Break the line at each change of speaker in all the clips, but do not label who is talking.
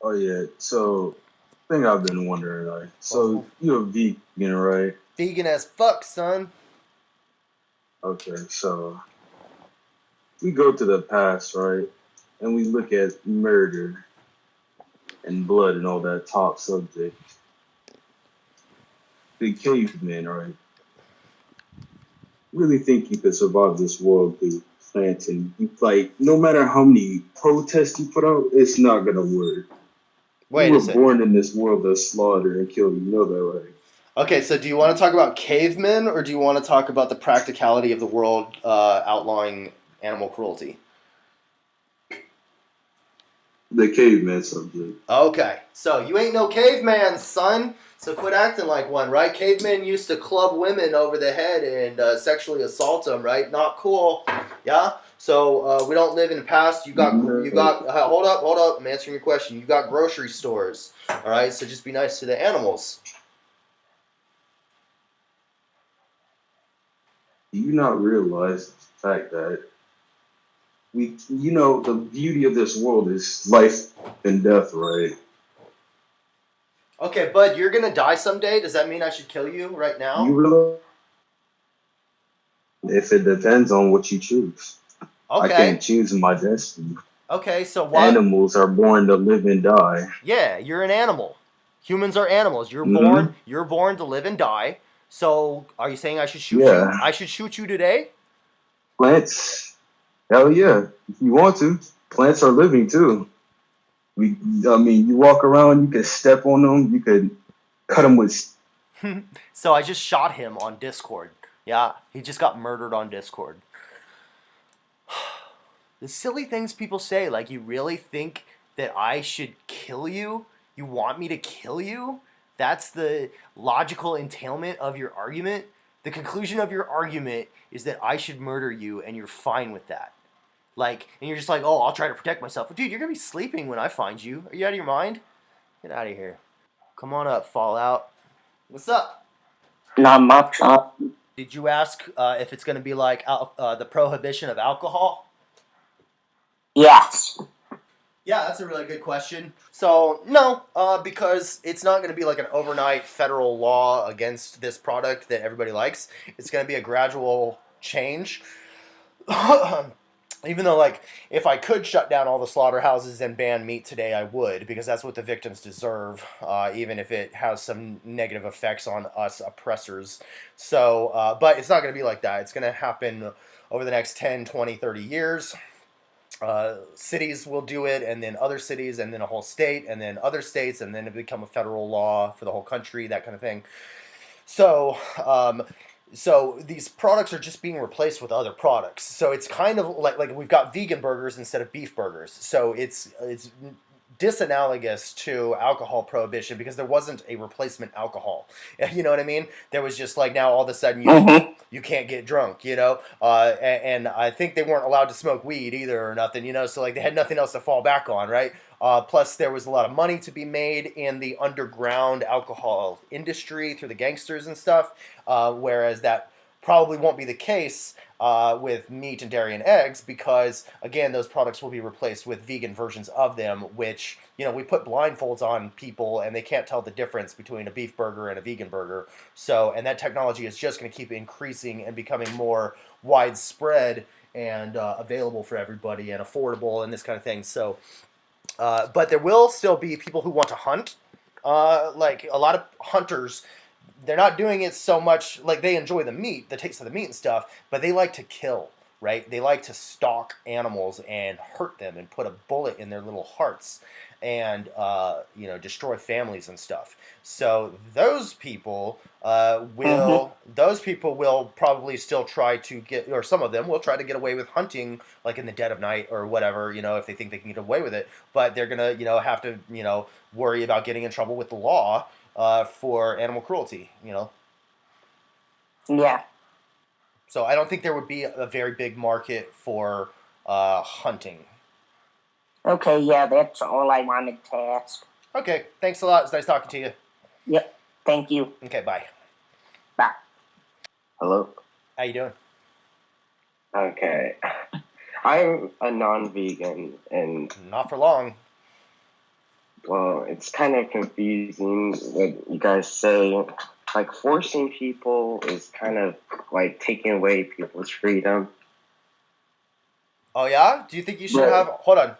Oh yeah. So, thing I've been wondering, like, so
Oh,
you're a vegan, right?
vegan as fuck, son.
Okay. So we go to the past, right? And we look at murder and blood and all that top subject. The caveman, right? Really think you could survive this world through planting? Like, no matter how many protests you put out, it's not gonna work. We
Wait a
were
sec.
born in this world to slaughter and kill. You know that, right?
Okay, so do you want to talk about cavemen or do you want to talk about the practicality of the world outlawing animal cruelty?
The caveman subject.
Okay, so you ain't no caveman, son. So quit acting like one, right? Cavemen used to club women over the head and sexually assault them, right? Not cool, yeah. So we don't live in the past.
No.
Hold up, hold up. I'm answering your question. You got grocery stores, all right. So just be nice to the animals.
Do you not realize the fact that the beauty of this world is life and death, right?
Okay, bud, you're gonna die someday. Does that mean I should kill you right
You
now?
realize if it depends on what you choose. I can't
Okay,
choose my destiny.
okay. So what?
Animals are born to live and die.
Yeah, you're an animal. Humans are animals. You're born.
Hmm.
You're born to live and die. So, are you saying I should shoot you?
Yeah.
I should shoot you today?
Plants. Hell yeah. If you want to. Plants are living too. We, I mean, you walk around, you can step on them, you could cut them with.
So I just shot him on Discord. Yeah, he just got murdered on Discord. The silly things people say, like you really think that I should kill you? You want me to kill you? That's the logical entailment of your argument. The conclusion of your argument is that I should murder you and you're fine with that. Like, and you're just like, oh, I'll try to protect myself. Dude, you're gonna be sleeping when I find you. Are you out of your mind? Get out of here. Come on up, Fallout. What's up?
Not much.
Did you ask if it's gonna be like the prohibition of alcohol?
Yes.
Yeah, that's a really good question. So, no, because it's not going to be like an overnight federal law against this product that everybody likes. It's going to be a gradual change. Even though, like, if I could shut down all the slaughterhouses and ban meat today, I would, because that's what the victims deserve, even if it has some negative effects on us oppressors. So, but it's not going to be like that. It's going to happen over the next 10, 20, 30 years. Cities will do it, and then other cities, and then a whole state, and then other states, and then it become a federal law for the whole country, that kind of thing. So, so these products are just being replaced with other products. So it's kind of like we've got vegan burgers instead of beef burgers. So it's disanalogous to alcohol prohibition because there wasn't a replacement alcohol. You know what I mean? There was just like now all of a sudden
Mm-hmm.
you can't get drunk, and I think they weren't allowed to smoke weed either or nothing, so like they had nothing else to fall back on, right? Plus, there was a lot of money to be made in the underground alcohol industry through the gangsters and stuff, whereas that probably won't be the case with meat and dairy and eggs because, again, those products will be replaced with vegan versions of them, which, we put blindfolds on people and they can't tell the difference between a beef burger and a vegan burger. So, and that technology is just going to keep increasing and becoming more widespread and available for everybody and affordable and this kind of thing. So, but there will still be people who want to hunt. Like a lot of hunters, they're not doing it so much like they enjoy the meat, the taste of the meat and stuff, but they like to kill, right? They like to stalk animals and hurt them and put a bullet in their little hearts and destroy families and stuff. So
Mm-hmm.
those people will probably still try to get, or some of them will try to get away with hunting like in the dead of night or whatever, if they think they can get away with it. But they're gonna, have to, worry about getting in trouble with the law for animal cruelty.
Yeah.
So I don't think there would be a very big market for hunting.
Okay. Yeah, that's all I wanted to ask.
Okay, thanks a lot. It's nice talking to you.
Yep. Thank you.
Okay, bye.
Bye.
Hello?
How you doing?
Okay. I'm a non-vegan, and
Not for long.
Well, it's kind of confusing what you guys say. Like, forcing people is kind of like taking away people's freedom.
Oh yeah? Do you think you should have?
But
Hold on.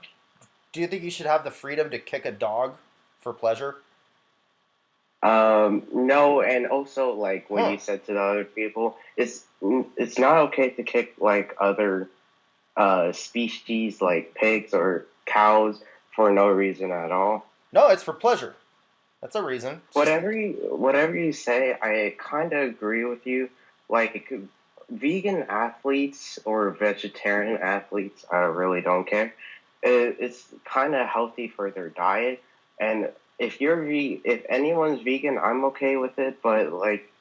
Do you think you should have the freedom to kick a dog for pleasure?
no, and also like what
Huh?
you said to the other people, it's not okay to kick like other species like pigs or cows for no reason at all.
No, it's for pleasure. That's a reason. It's just
Whatever you say, I kind of agree with you. Like vegan athletes or vegetarian athletes, I really don't care. It's kind of healthy for their diet, and if anyone's vegan, I'm okay with it. But like,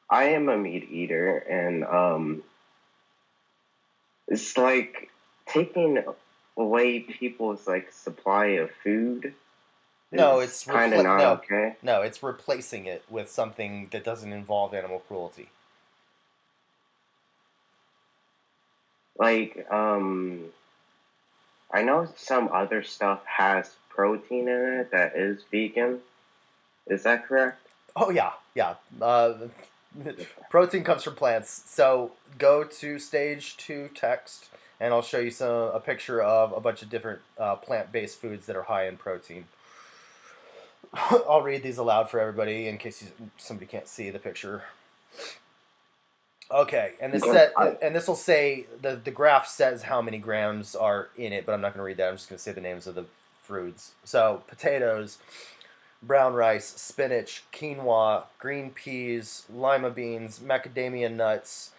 I am a meat eater, and it's like taking away people's like supply of food
no,
is kind of not okay.
no, it's replacing it with something that doesn't involve animal cruelty.
Like, I know some other stuff has protein in it that is vegan. Is that correct?
Oh yeah, yeah. Protein comes from plants. So go to stage 2 text, and I'll show you a picture of a bunch of different plant-based foods that are high in protein. I'll read these aloud for everybody in case somebody can't see the picture. Okay, and
Because
this will say the graph says how many grams are in it, but I'm not going to read that. I'm just going to say the names of the fruits. So potatoes, brown rice, spinach, quinoa, green peas, lima beans, macadamia nuts,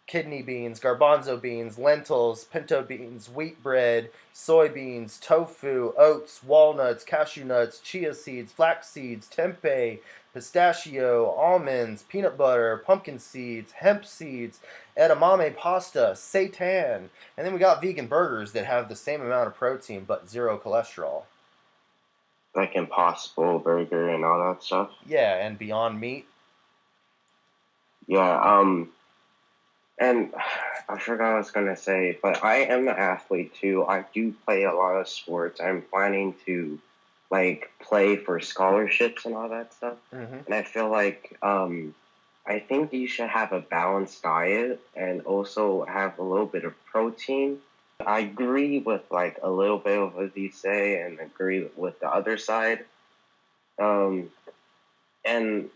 kidney beans, garbanzo beans, lentils, pinto beans, wheat bread, soybeans, tofu, oats, walnuts, cashew nuts, chia seeds, flax seeds, tempeh, pistachio, almonds, peanut butter, pumpkin seeds, hemp seeds, edamame pasta, seitan. And then we got vegan burgers that have the same amount of protein but zero cholesterol.
like Impossible Burger and all that stuff.
Yeah, and Beyond Meat.
Yeah. And I forgot what I was gonna say, but I am an athlete too. I do play a lot of sports. I'm planning to like play for scholarships and all that stuff.
Mm-hmm.
And I feel like I think you should have a balanced diet and also have a little bit of protein. I agree with like a little bit of what you say and agree with the other side. Um, and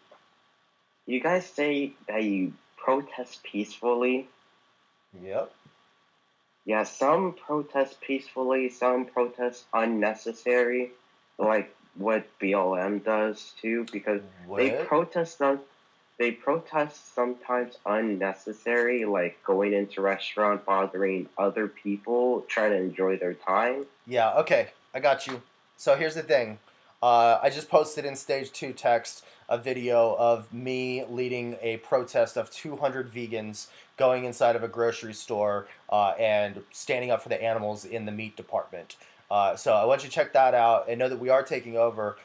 you guys say that you protest peacefully.
Yep.
Yeah, some protest peacefully, some protest unnecessary, like what BLM does too, because they
What?
protest them. They protest sometimes unnecessary, like going into restaurant, bothering other people, trying to enjoy their time.
Yeah, okay, I got you. So here's the thing. I just posted in stage 2 text a video of me leading a protest of 200 vegans going inside of a grocery store and standing up for the animals in the meat department. So I want you to check that out and know that we are taking over.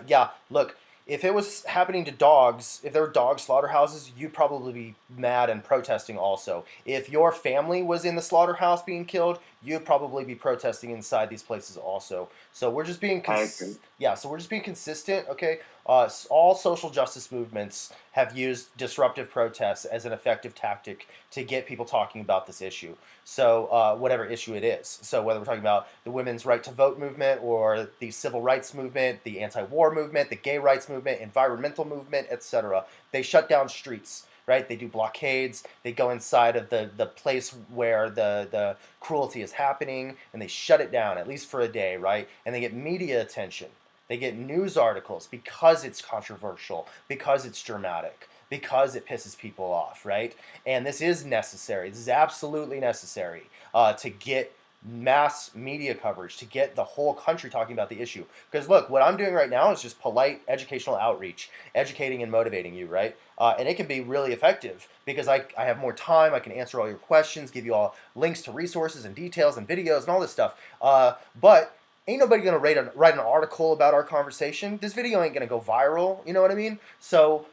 Yeah, look, if it was happening to dogs, if there were dog slaughterhouses, you'd probably be mad and protesting also. If your family was in the slaughterhouse being killed, you'd probably be protesting inside these places also. So we're just being
I agree.
so we're just being consistent, okay? All social justice movements have used disruptive protests as an effective tactic to get people talking about this issue. So whatever issue it is. So whether we're talking about the women's right to vote movement or the civil rights movement, the anti-war movement, the gay rights movement, environmental movement, etc., they shut down streets. Right? They do blockades. They go inside of the place where the cruelty is happening, and they shut it down, at least for a day, right? And they get media attention. They get news articles because it's controversial, because it's dramatic, because it pisses people off, right? And this is necessary. This is absolutely necessary to get mass media coverage, to get the whole country talking about the issue. Because look, what I'm doing right now is just polite educational outreach, educating and motivating you, right? And it can be really effective because I have more time. I can answer all your questions, give you all links to resources and details and videos and all this stuff. But ain't nobody gonna write an article about our conversation. This video ain't gonna go viral. You know what I mean? So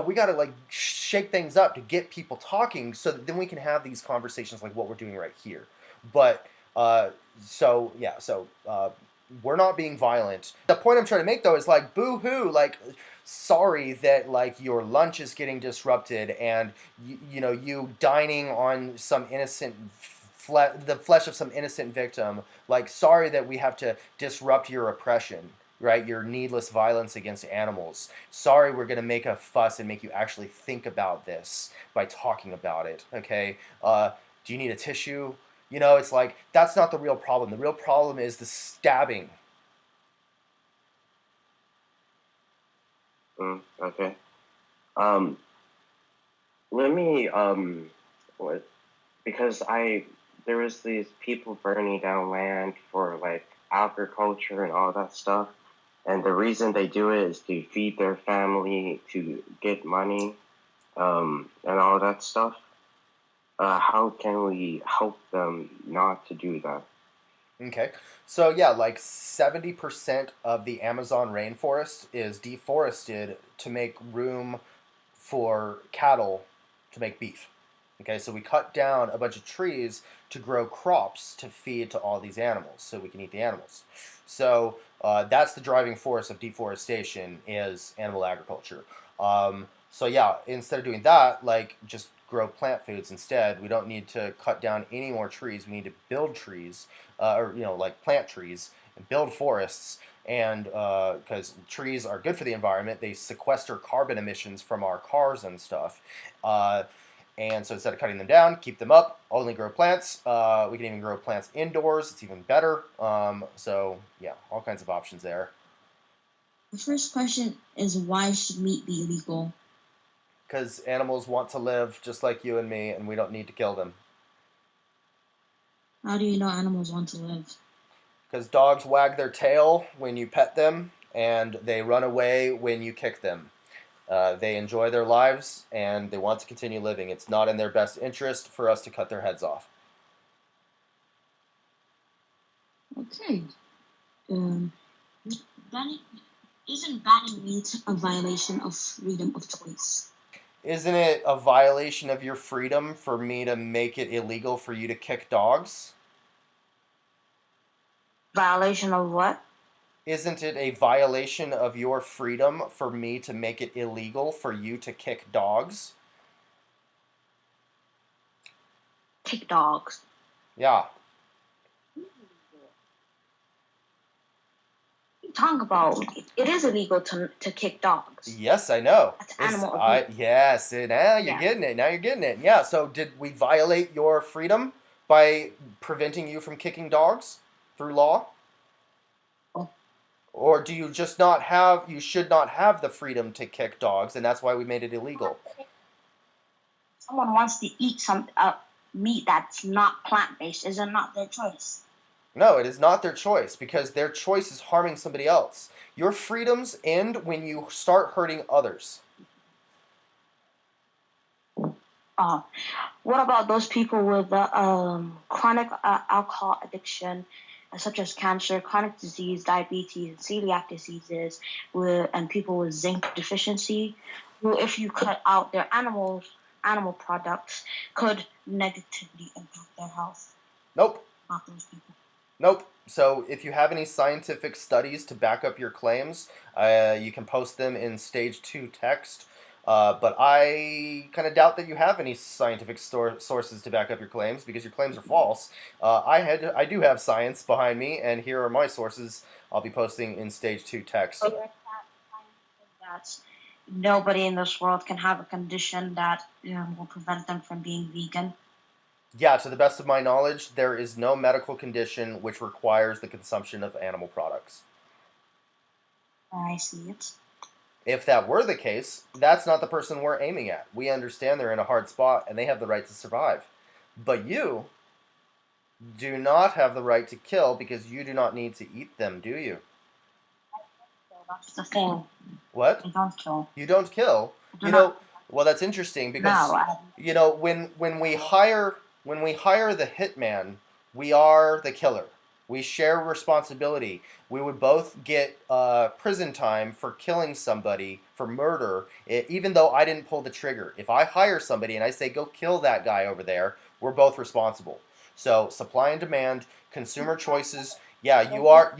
we gotta like shake things up to get people talking, so that then we can have these conversations like what we're doing right here. But so yeah, so we're not being violent. The point I'm trying to make though is like, boo-hoo, like, sorry that like your lunch is getting disrupted, and you dining on some innocent the flesh of some innocent victim. Like, sorry that we have to disrupt your oppression, right? Your needless violence against animals. Sorry, we're gonna make a fuss and make you actually think about this by talking about it. Okay. Do you need a tissue? It's like, that's not the real problem. The real problem is the stabbing.
Okay. Um, let me what? Because there was these people burning down land for like agriculture and all that stuff, and the reason they do it is to feed their family, to get money, and all that stuff. How can we help them not to do that?
Okay. So yeah, like 70% of the Amazon rainforest is deforested to make room for cattle to make beef. Okay, so we cut down a bunch of trees to grow crops to feed to all these animals, so we can eat the animals. So that's the driving force of deforestation, is animal agriculture. So yeah, instead of doing that, like, just grow plant foods instead. We don't need to cut down any more trees. We need to build trees, or like plant trees and build forests. And because trees are good for the environment, they sequester carbon emissions from our cars and stuff. And so instead of cutting them down, keep them up, only grow plants. We can even grow plants indoors. It's even better. So yeah, all kinds of options there.
The first question is, why should meat be illegal?
Because animals want to live just like you and me, and we don't need to kill them.
How do you know animals want to live?
Because dogs wag their tail when you pet them, and they run away when you kick them. They enjoy their lives, and they want to continue living. It's not in their best interest for us to cut their heads off.
Okay. Isn't banning meat a violation of freedom of choice?
Isn't it a violation of your freedom for me to make it illegal for you to kick dogs?
Violation of what?
Isn't it a violation of your freedom for me to make it illegal for you to kick dogs?
Kick dogs.
Yeah.
Talk about it is illegal to kick dogs.
Yes, I know.
That's animal abuse.
Yes, now you're getting it. Now you're getting it. Yeah, so did we violate your freedom by preventing you from kicking dogs through law?
Oh.
Or do you just not have, you should not have the freedom to kick dogs, and that's why we made it illegal?
Someone wants to eat some meat that's not plant-based. Is it not their choice?
No, it is not their choice, because their choice is harming somebody else. Your freedoms end when you start hurting others.
What about those people with chronic alcohol addiction, such as cancer, chronic disease, diabetes, celiac diseases, and people with zinc deficiency, who, if you cut out their animal products, could negatively impact their health?
Nope.
Not those people.
Nope. So if you have any scientific studies to back up your claims, you can post them in stage 2 text. But I kind of doubt that you have any scientific sources to back up your claims, because your claims are false. I do have science behind me, and here are my sources. I'll be posting in stage 2 text.
That nobody in this world can have a condition that will prevent them from being vegan.
Yeah, to the best of my knowledge, there is no medical condition which requires the consumption of animal products.
I see it.
If that were the case, that's not the person we're aiming at. We understand they're in a hard spot and they have the right to survive. But you do not have the right to kill, because you do not need to eat them, do you?
That's the thing.
What?
I don't kill.
You don't kill? Well, that's interesting, because when we hire the hitman, we are the killer. We share responsibility. We would both get prison time for killing somebody for murder, even though I didn't pull the trigger. If I hire somebody and I say, go kill that guy over there, we're both responsible. So supply and demand, consumer choices, Yeah,
So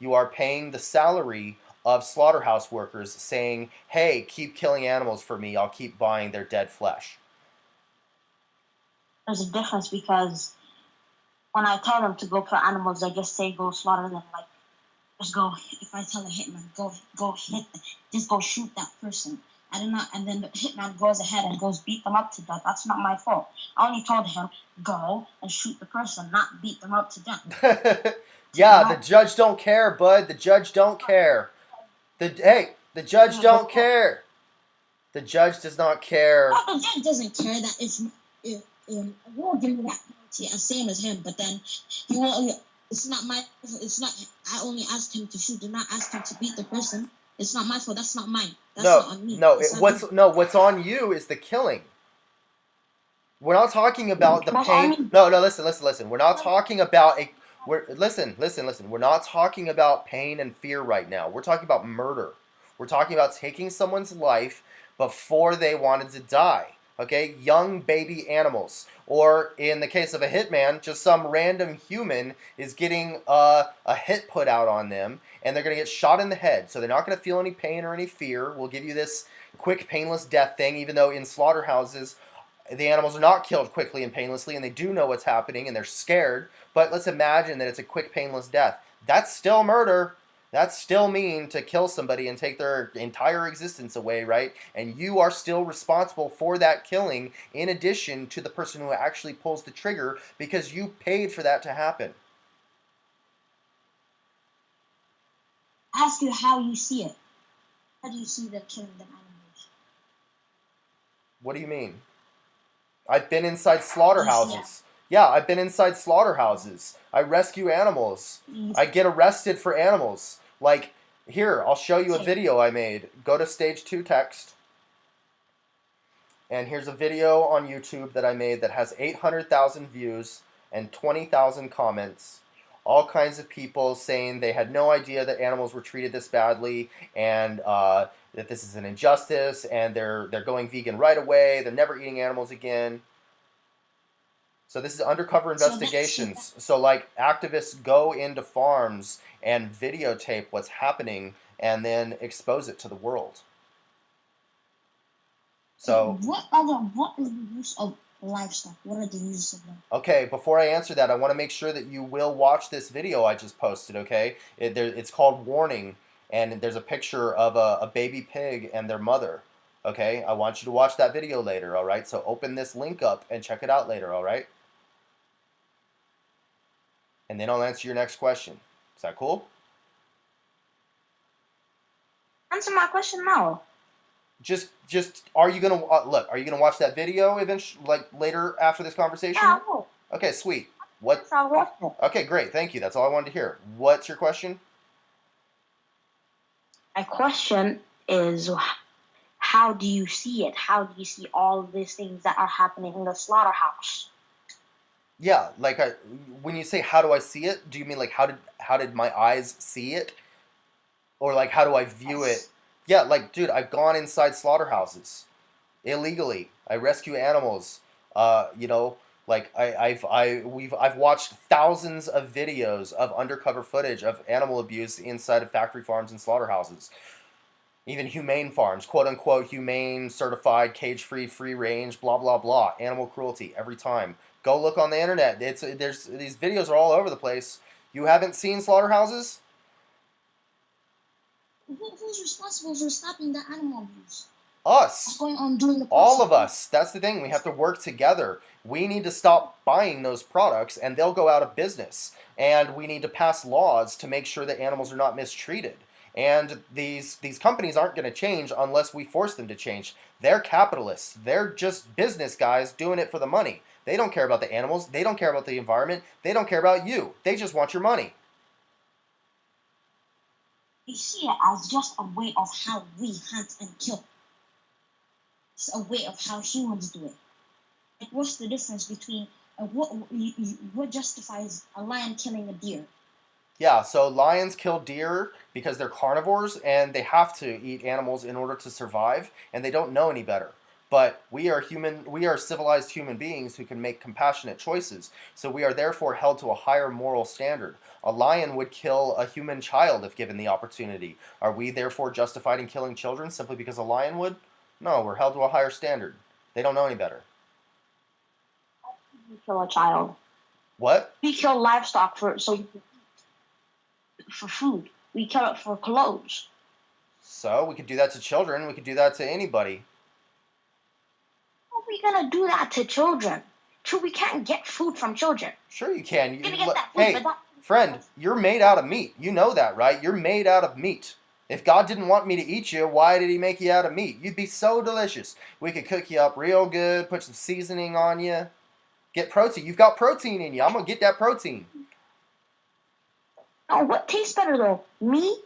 you are paying the salary of slaughterhouse workers saying, "Hey, keep killing animals for me. I'll keep buying their dead flesh."
there's a difference because when I tell them to go kill animals, they just say go slaughter them. Like, just go. If I tell a hitman, go hit, just go shoot that person. I do not, and then the hitman goes ahead and goes beat them up to death. That's not my fault. I only told him go and shoot the person, not beat them up to death.
Yeah, the
No,
judge don't care, bud. The judge don't care. The judge don't care. The judge does not care.
The judge doesn't care that if he will give me that penalty as same as him, but then he won't. It's not my. It's not. I only asked him to shoot. Did not ask him to beat the person. It's not my fault. That's not mine. That's
No,
not on me.
no.
It's on him.
What's on you is the killing. We're not talking about the
that's
pain.
only
No, listen. We're not talking about a. Listen. We're not talking about pain and fear right now. We're talking about murder. We're talking about taking someone's life before they wanted to die. Okay, young baby animals, or in the case of a hitman, just some random human is getting a hit put out on them, and they're gonna get shot in the head. So they're not gonna feel any pain or any fear. We'll give you this quick, painless death thing, even though in slaughterhouses the animals are not killed quickly and painlessly, and they do know what's happening and they're scared. But let's imagine that it's a quick, painless death. That's still murder. That's still mean to kill somebody and take their entire existence away, right? And you are still responsible for that killing in addition to the person who actually pulls the trigger because you paid for that to happen.
Ask you how you see it. How do you see them killing them animals?
What do you mean? I've been inside
How do you see it?
slaughterhouses. Yeah, I've been inside slaughterhouses. I rescue animals. I get arrested for animals. Like, here, I'll show you a video I made. Go to stage 2 text. And here's a video on YouTube that I made that has 800,000 views and 20,000 comments. All kinds of people saying they had no idea that animals were treated this badly and that this is an injustice and they're going vegan right away. They're never eating animals again. So this is undercover investigations. So like activists go into farms and videotape what's happening and then expose it to the world. So
what is the use of livestock? What are the uses of them?
okay, before I answer that, I want to make sure that you will watch this video I just posted, okay? It's called Warning, and there's a picture of a baby pig and their mother, okay? I want you to watch that video later, all right? So open this link up and check it out later, all right? And then I'll answer your next question. Is that cool?
answer my question now.
Just are you gonna look? Are you gonna watch that video eventually, like later after this conversation?
Yeah, I will.
Okay, sweet. What?
Yes, I'll watch it.
Okay, great. Thank you. That's all I wanted to hear. What's your question?
My question is, how do you see it? How do you see all of these things that are happening in the slaughterhouse?
Yeah, like when you say how do I see it, do you mean like how did my eyes see it, or like how do I view it? Yeah, like dude, I've gone inside slaughterhouses illegally. I rescue animals. You know, like I've watched thousands of videos of undercover footage of animal abuse inside of factory farms and slaughterhouses. Even humane farms, quote unquote humane, certified, cage free, free range, blah blah blah. Animal cruelty every time. Go look on the internet. There's these videos are all over the place. You haven't seen slaughterhouses?
Who's responsible for stopping the animal abuse?
Us.
Going on doing the
All
process?
of us. That's the thing. We have to work together. We need to stop buying those products and they'll go out of business. And we need to pass laws to make sure that animals are not mistreated. And these companies aren't going to change unless we force them to change. They're capitalists. They're just business guys doing it for the money. They don't care about the animals. They don't care about the environment. They don't care about you. They just want your money.
They see it as just a way of how we hunt and kill. It's a way of how humans do it. Like, what's the difference between what justifies a lion killing a deer?
Yeah, so lions kill deer because they're carnivores and they have to eat animals in order to survive, and they don't know any better. But we are civilized human beings who can make compassionate choices. So we are therefore held to a higher moral standard. A lion would kill a human child if given the opportunity. Are we therefore justified in killing children simply because a lion would? No, we're held to a higher standard. They don't know any better.
We kill a child.
What?
We kill livestock for food. We kill it for clothes.
So we could do that to children. We could do that to anybody.
How are we gonna do that to children? We can't get food from children.
Sure you can.
We're gonna get that food,
Hey,
but that
friend, you're made out of meat. You know that, right? You're made out of meat. If God didn't want me to eat you, why did he make you out of meat? You'd be so delicious. We could cook you up real good, put some seasoning on you. Get protein. You've got protein in you. I'm going to get that protein.
Oh, what tastes better though? Me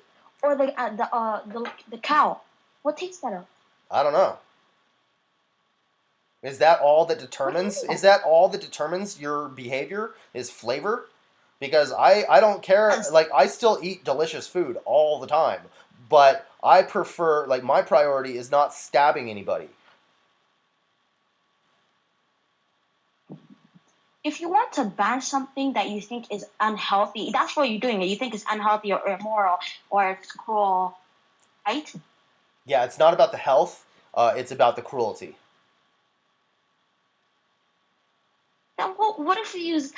or the cow? What tastes better?
I don't know. Is that all that determines? Is that all that determines your behavior? Is flavor? Because I don't care. Like, I still eat delicious food all the time, but I prefer, like, my priority is not stabbing anybody.
If you want to ban something that you think is unhealthy, that's what you're doing. You think it's unhealthy or immoral or it's cruel, right?
Yeah, it's not about the health. It's about the cruelty.
Then what if we use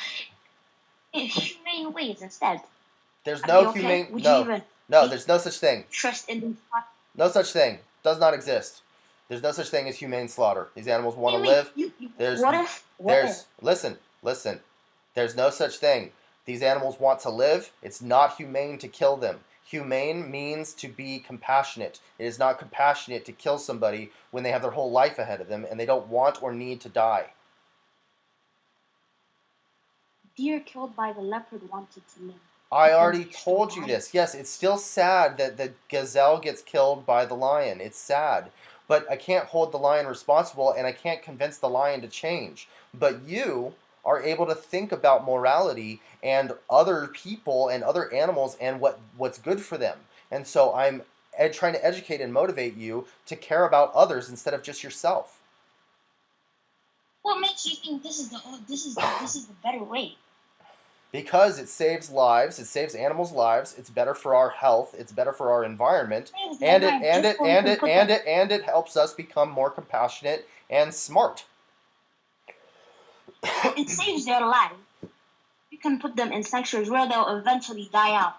humane ways instead?
There's
Are
no
you okay?
humane.
Would you
No,
even
no. There's no such thing.
trust in these?
No such thing. Does not exist. There's no such thing as humane slaughter. These animals want to live. There's listen. There's no such thing. These animals want to live. It's not humane to kill them. Humane means to be compassionate. It is not compassionate to kill somebody when they have their whole life ahead of them and they don't want or need to die.
Deer killed by the leopard wanted to live.
I already told you this. Yes, it's still sad that the gazelle gets killed by the lion. It's sad. But I can't hold the lion responsible and I can't convince the lion to change. But you are able to think about morality and other people and other animals and what's good for them. And so I'm trying to educate and motivate you to care about others instead of just yourself.
What makes you think this is the better way?
Because it saves lives, it saves animals' lives. It's better for our health. It's better for our environment, and it helps us become more compassionate and smart.
It saves their life. You can put them in sanctuaries where they'll eventually die out.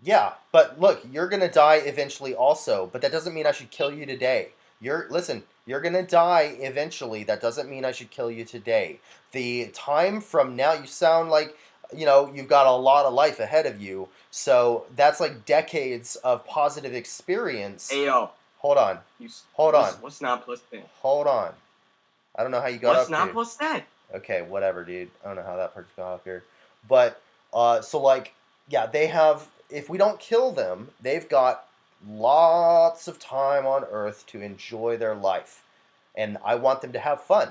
Yeah, but look, you're gonna die eventually also. But that doesn't mean I should kill you today. You're gonna die eventually. That doesn't mean I should kill you today. The time from now, you sound like you've got a lot of life ahead of you. So that's like decades of positive experience.
Hey, yo.
Hold on.
What's 9 plus 10?
Hold on. I don't know how you got
What's
up
9
here.
plus 10?
Okay, whatever, dude. I don't know how that person got up here. But, so like, yeah, they have, if we don't kill them, they've got lots of time on Earth to enjoy their life. And I want them to have fun.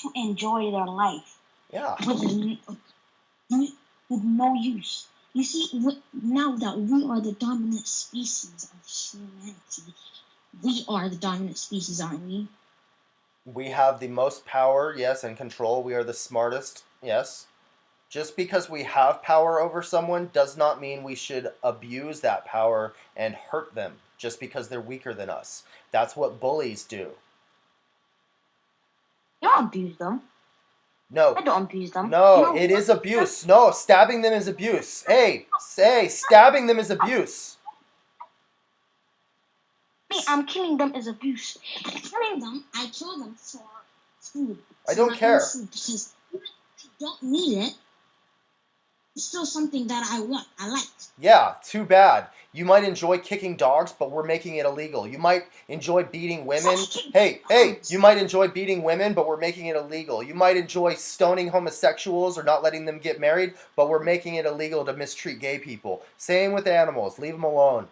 To enjoy their life.
Yeah.
With no use. You see, now that we are the dominant species of humanity, we are the dominant species, aren't we?
We have the most power, yes, and control. We are the smartest, yes. Just because we have power over someone does not mean we should abuse that power and hurt them just because they're weaker than us. That's what bullies do.
You don't abuse them.
No.
I don't abuse them.
No, it is abuse. No, stabbing them is abuse. Hey, stabbing them is abuse.
Me, I'm killing them is abuse.
Killing them, I kill them for food.
I don't care.
Food, because I don't need it. It's still something that I want. I like.
Yeah, too bad. You might enjoy kicking dogs, but we're making it illegal. You might enjoy beating women. Hey, you might enjoy beating women, but we're making it illegal. You might enjoy stoning homosexuals or not letting them get married, but we're making it illegal to mistreat gay people. Same with animals. Leave them alone.